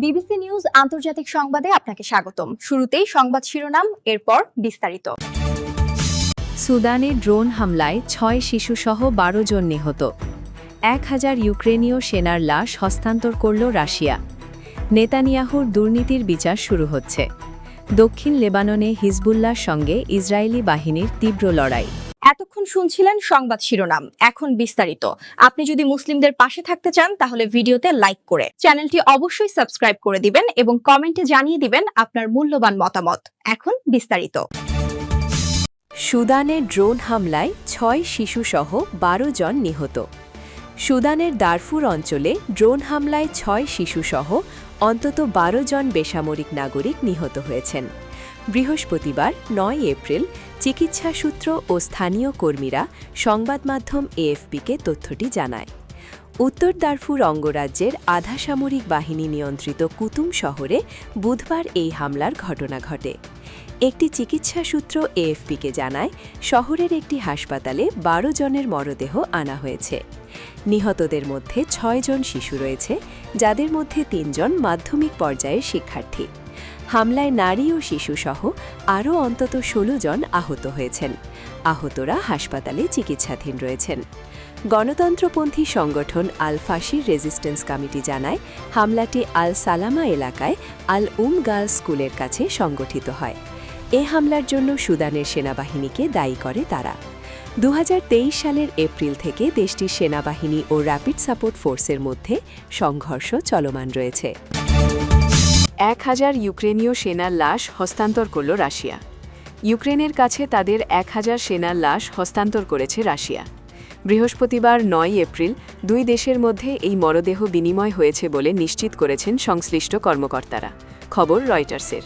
BBC news আন্তর্জাতিক সংবাদে আপনাকে স্বাগতম। শুরুতেই সংবাদ শিরোনাম, এরপর বিস্তারিত। সুদানে ড্রোন হামলায় ৬ শিশুসহ ১২ জন নিহত। ১,০০০ ইউক্রেনীয় সেনার লাশ হস্তান্তর করল রাশিয়া। নেতানিয়াহুর দুর্নীতির বিচার শুরু হচ্ছে। দক্ষিণ লেবাননে হিজবুল্লাহর সঙ্গে ইসরায়েলি বাহিনীর তীব্র লড়াই। এতক্ষণ শুনছিলেন সংবাদ শিরোনাম, এখন বিস্তারিত। আপনি যদি মুসলিমদের পাশে থাকতে চান তাহলে ভিডিওতে লাইক করে চ্যানেলটি অবশ্যই সাবস্ক্রাইব করে দিবেন এবং কমেন্টে জানিয়ে দিবেন আপনার মূল্যবান মতামত। এখন বিস্তারিত। সুদানে ড্রোন হামলায় ৬ শিশুসহ ১২ জন নিহত। সুদানের দারফুর অঞ্চলে ড্রোন হামলায় ৬ শিশুসহ অন্তত ১২ জন বেসামরিক নাগরিক নিহত হয়েছেন। বৃহস্পতিবার ৯ এপ্রিল চিকিৎসা সূত্র ও স্থানীয় কর্মীরা সংবাদ মাধ্যম এএফপিকে তথ্যটি জানায়। উত্তর দারফুর অঙ্গরাজ্যের আধা সামরিক বাহিনী নিয়ন্ত্রিত কুতুম শহরে বুধবার এই হামলার ঘটনা ঘটে। একটি চিকিৎসা সূত্র এএফপিকে জানায়, শহরের একটি হাসপাতালে ১২ জনের মরদেহ আনা হয়েছে। নিহতদের মধ্যে ৬ জন শিশু রয়েছে, যাদের মধ্যে ৩ জন মাধ্যমিক পর্যায়ের শিক্ষার্থী। হামলায় নারী ও শিশুসহ আরও অন্তত ১৬ জন আহত হয়েছেন। আহতরা হাসপাতালে চিকিৎসাধীন রয়েছেন। গণতন্ত্রপন্থী সংগঠন আল ফাশির রেজিস্ট্যান্স কমিটি জানায়, হামলাটি আল সালামা এলাকায় আল গার্লস স্কুলের কাছে সংগঠিত হয়। এ হামলার জন্য সুদানের সেনাবাহিনীকে দায়ী করে তারা। ২০২৩ সালের এপ্রিল থেকে দেশটির সেনাবাহিনী ও র্যাপিড সাপোর্ট ফোর্সের মধ্যে সংঘর্ষ চলমান রয়েছে। ১,০০০ ইউক্রেনীয় সেনার লাশ হস্তান্তর করল রাশিয়া। ইউক্রেনের কাছে তাদের ১,০০০ সেনার লাশ হস্তান্তর করেছে রাশিয়া। বৃহস্পতিবার ৯ এপ্রিল দুই দেশের মধ্যে এই মরদেহ বিনিময় হয়েছে বলে নিশ্চিত করেছেন সংশ্লিষ্ট কর্মকর্তারা। খবর রয়টার্সের।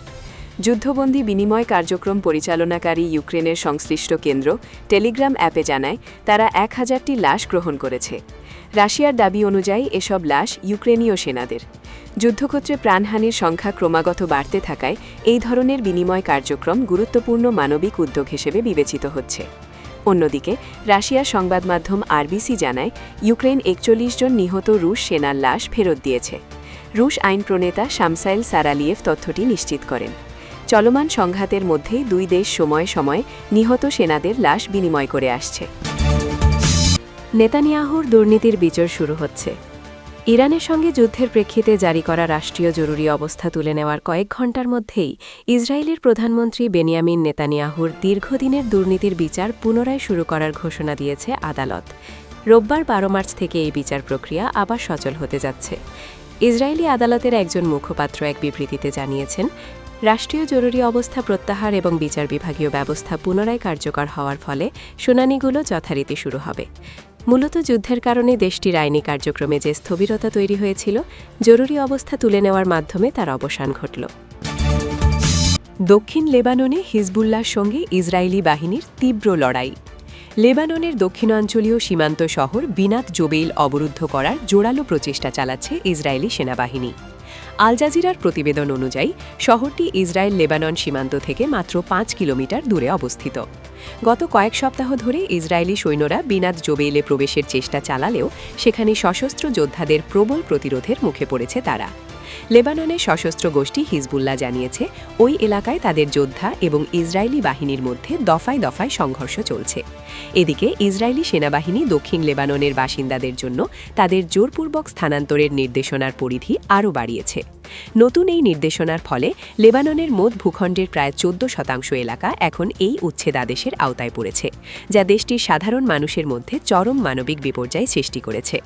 যুদ্ধবন্দী বিনিময় কার্যক্রম পরিচালনাকারী ইউক্রেনের সংশ্লিষ্ট কেন্দ্র টেলিগ্রাম অ্যাপে জানায়, তারা ১,০০০টি লাশ গ্রহণ করেছে। রাশিয়ার দাবি অনুযায়ী এসব লাশ ইউক্রেনীয় সেনাদের। যুদ্ধক্ষেত্রে প্রাণহানির সংখ্যা ক্রমাগত বাড়তে থাকায় এই ধরনের বিনিময় কার্যক্রম গুরুত্বপূর্ণ মানবিক উদ্যোগ হিসেবে বিবেচিত হচ্ছে। অন্যদিকে রাশিয়ার সংবাদ মাধ্যম আরবিসি জানায়, ইউক্রেন ৪১ জন নিহত রুশ সেনার লাশ ফেরত দিয়েছে। রুশ আইন প্রণেতা শামসাইল সারালিয়েভ তথ্যটি নিশ্চিত করেন। চলমান সংঘাতের মধ্যেই দুই দেশ সময়ে সময়ে নিহত সেনাদের লাশ বিনিময় করে আসছে। নেতানিয়াহুর দুর্নীতির বিচার শুরু হচ্ছে। ইরানের সঙ্গে যুদ্ধের প্রেক্ষিতে জারি করা রাষ্ট্রীয় জরুরি অবস্থা তুলে নেওয়ার কয়েক ঘণ্টার মধ্যেই ইসরায়েলের প্রধানমন্ত্রী বেনিয়ামিন নেতানিয়াহুর দীর্ঘদিনের দুর্নীতির বিচার পুনরায় শুরু করার ঘোষণা দিয়েছে আদালত। রোববার ১২ মার্চ থেকে এই বিচার প্রক্রিয়া আবার সচল হতে যাচ্ছে। ইসরায়েলি আদালতের একজন মুখপাত্র এক বিবৃতিতে জানিয়েছেন, রাষ্ট্রীয় জরুরি অবস্থা প্রত্যাহার এবং বিচার বিভাগীয় ব্যবস্থা পুনরায় কার্যকর হওয়ার ফলে শুনানিগুলো যথারীতি শুরু হবে। মূলত যুদ্ধের কারণে দেশটির আইনি কার্যক্রমে যে স্থবিরতা তৈরি হয়েছিল, জরুরি অবস্থা তুলে নেওয়ার মাধ্যমে তার অবসান ঘটল। দক্ষিণ লেবাননে হিজবুল্লাহর সঙ্গে ইসরায়েলি বাহিনীর তীব্র লড়াই। লেবাননের দক্ষিণাঞ্চলীয় সীমান্ত শহর বিনাত জোবেইল অবরুদ্ধ করার জোরালো প্রচেষ্টা চালাচ্ছে ইসরায়েলি সেনাবাহিনী। আল জাজিরার প্রতিবেদন অনুযায়ী শহরটি ইসরায়েল লেবানন সীমান্ত থেকে মাত্র ৫ কিলোমিটার দূরে অবস্থিত। গত কয়েক সপ্তাহ ধরে ইসরায়েলি সৈন্যরা বিনাত জোবেইলে প্রবেশের চেষ্টা চালালেও সেখানে সশস্ত্র যোদ্ধাদের প্রবল প্রতিরোধের মুখে পড়েছে তারা। লেবাননের সশস্ত্র গোষ্ঠী হিজবুল্লাহ জানিয়েছে, ওই এলাকায় তাদের যোদ্ধা এবং ইসরায়েলি বাহিনীর মধ্যে দফায় দফায় সংঘর্ষ চলছে। এদিকে ইসরায়েলি সেনাবাহিনী দক্ষিণ লেবাননের বাসিন্দাদের জন্য তাদের জোরপূর্বক স্থানান্তরের নির্দেশনার পরিধি আরও বাড়িয়েছে। নতুন এই নির্দেশনার ফলে লেবাননের মোট ভূখণ্ডের প্রায় ১৪% এলাকা এখন এই উচ্ছেদাদেশের আওতায় পড়েছে, যা দেশটির সাধারণ মানুষের মধ্যে চরম মানবিক বিপর্যয় সৃষ্টি করেছে।